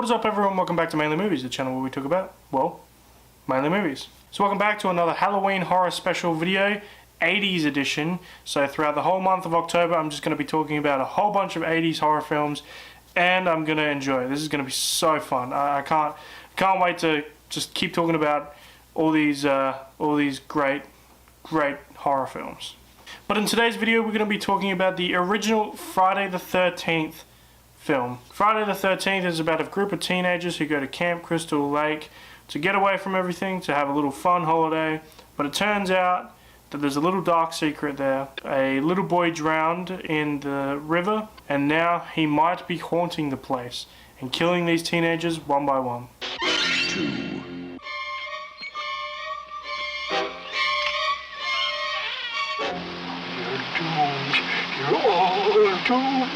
What is up, everyone? Welcome back to Mainly Movies, the channel where we talk about, well, mainly movies. So welcome back to another Halloween horror special video, 80s edition. So throughout the whole month of October, I'm just going to be talking about a whole bunch of 80s horror films, and I'm going to enjoy it. This is going to be so fun. I can't wait to just keep talking about all these great horror films. But in today's video, we're going to be talking about the original Friday the 13th film. Friday the 13th is about a group of teenagers who go to Camp Crystal Lake to get away from everything, to have a little fun holiday. But it turns out that there's a little dark secret there. A little boy drowned in the river, and now he might be haunting the place and killing these teenagers one by one. 2. You're all doomed.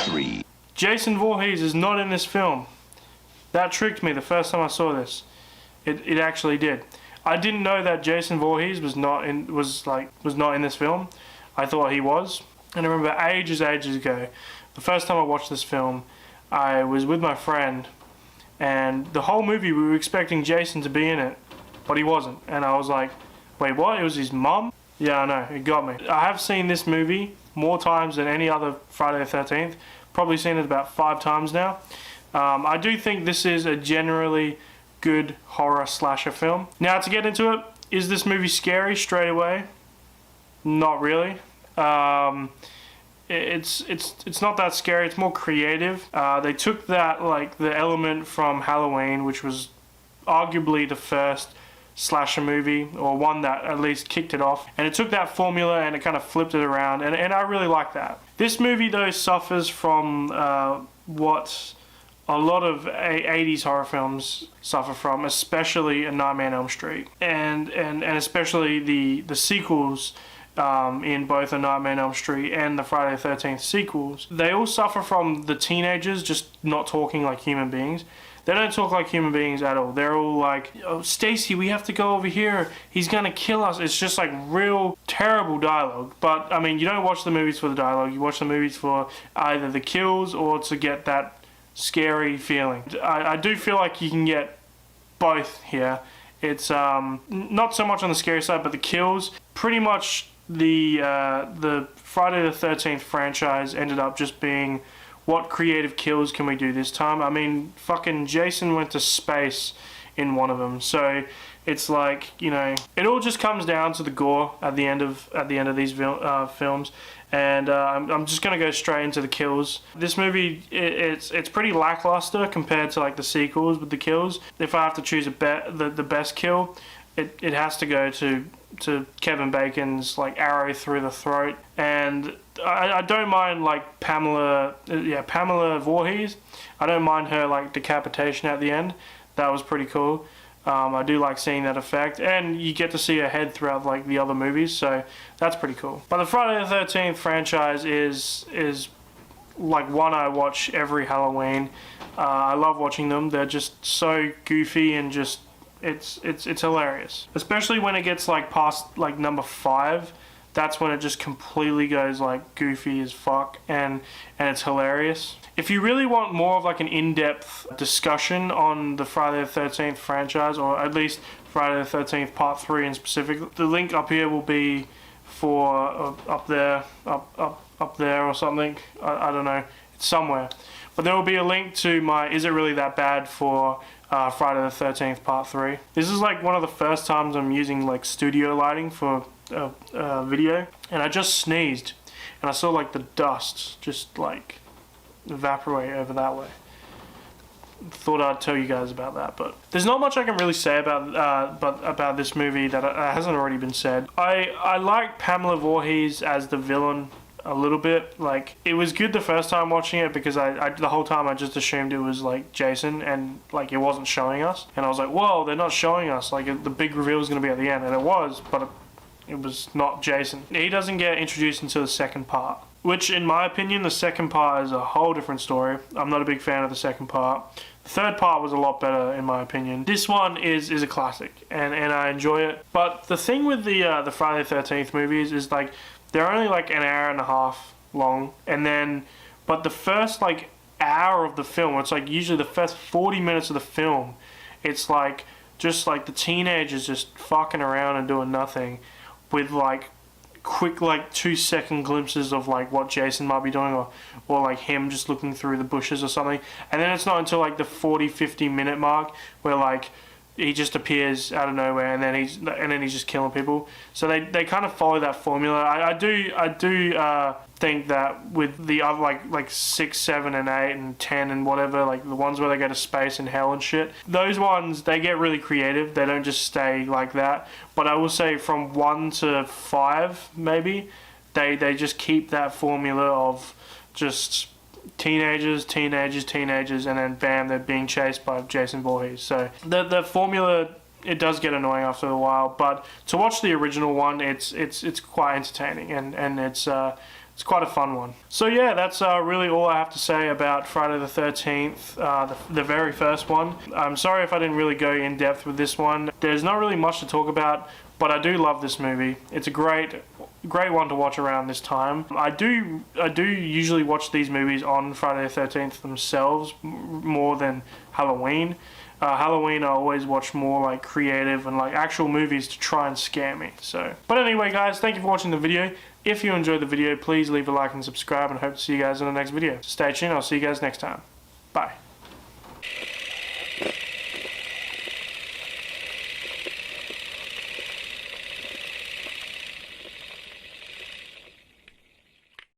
3. Jason Voorhees is not in this film. That tricked me the first time I saw this. It actually did. I didn't know that Jason Voorhees was not in this film. I thought he was. And I remember ages ago, the first time I watched this film, I was with my friend, and the whole movie we were expecting Jason to be in it, but he wasn't. And I was like, wait, what? It was his mum? Yeah, I know, it got me. I have seen this movie more times than any other Friday the 13th. Probably seen it about 5 times now. I do think this is a generally good horror slasher film. Now, to get into it, is this movie scary straight away? Not really. It's not that scary. It's more creative. They took that, like, the element from Halloween, which was arguably the first slasher movie, or one that at least kicked it off, and it took that formula and it kind of flipped it around, and I really like that. This movie, though, suffers from what a lot of 80s horror films suffer from, especially A Nightmare on Elm Street, and especially the sequels in both A Nightmare on Elm Street and the Friday the 13th sequels. They all suffer from the teenagers just not talking like human beings. They don't talk like human beings at all. They're all like, oh, Stacy, we have to go over here. He's gonna kill us. It's just like real terrible dialogue. But, I mean, you don't watch the movies for the dialogue. You watch the movies for either the kills or to get that scary feeling. I do feel like you can get both here. It's not so much on the scary side, but the kills. Pretty much the Friday the 13th franchise ended up just being, what creative kills can we do this time? I mean, fucking Jason went to space in one of them, so it's like, you know, it all just comes down to the gore at the end of these films, and I'm just gonna go straight into the kills. This movie, it's pretty lackluster compared to like the sequels with the kills. If I have to choose the best kill, it has to go to Kevin Bacon's like arrow through the throat, and I don't mind like Pamela Voorhees. I don't mind her like decapitation at the end. That was pretty cool. I do like seeing that effect, and you get to see her head throughout like the other movies, so that's pretty cool. But the Friday the 13th franchise is like one I watch every Halloween. I love watching them. They're just so goofy and just it's hilarious, especially when it gets like past like number 5. That's when it just completely goes like goofy as fuck, and it's hilarious. If you really want more of like an in-depth discussion on the Friday the 13th franchise, or at least Friday the 13th Part 3 in specific, the link up here will be for up there or something. I don't know, it's somewhere. But there will be a link to my Is It Really That Bad for Friday the 13th Part 3. This is like one of the first times I'm using like studio lighting for video, and I just sneezed and I saw like the dust just like evaporate over that way. Thought I'd tell you guys about that, but there's not much I can really say about this movie that hasn't already been said. I like Pamela Voorhees as the villain a little bit. Like, it was good the first time watching it because I the whole time I just assumed it was like Jason, and like it wasn't showing us, and I was like, whoa, they're not showing us, like the big reveal is going to be at the end, and it was, but it was not Jason. He doesn't get introduced until the second part, which in my opinion, the second part is a whole different story. I'm not a big fan of the second part. The third part was a lot better in my opinion. This one is a classic, and I enjoy it. But the thing with the Friday the 13th movies is like they're only like an hour and a half long, and then but the first like hour of the film, it's like usually the first 40 minutes of the film, it's like just like the teenagers just fucking around and doing nothing, with like quick like 2-second glimpses of like what Jason might be doing, or like him just looking through the bushes or something. And then it's not until like the 40-50 minute mark where like he just appears out of nowhere, and then he's just killing people. So they kind of follow that formula. I do think that with the other like 6, 7, and 8 and 10 and whatever, like the ones where they go to space and hell and shit, those ones they get really creative. They don't just stay like that. But I will say from 1 to 5 maybe, they just keep that formula of just teenagers, and then bam, they're being chased by Jason Voorhees. So the formula, it does get annoying after a while, but to watch the original one, it's quite entertaining, and it's quite a fun one. So yeah, that's really all I have to say about Friday the 13th, the very first one. I'm sorry if I didn't really go in depth with this one. There's not really much to talk about, but I do love this movie. It's a great one to watch around this time. I do usually watch these movies on Friday the 13th themselves more than Halloween. Halloween I always watch more like creative and like actual movies to try and scare me. So, but anyway guys, thank you for watching the video. If you enjoyed the video, please leave a like and subscribe, and hope to see you guys in the next video. So stay tuned, I'll see you guys next time. Bye.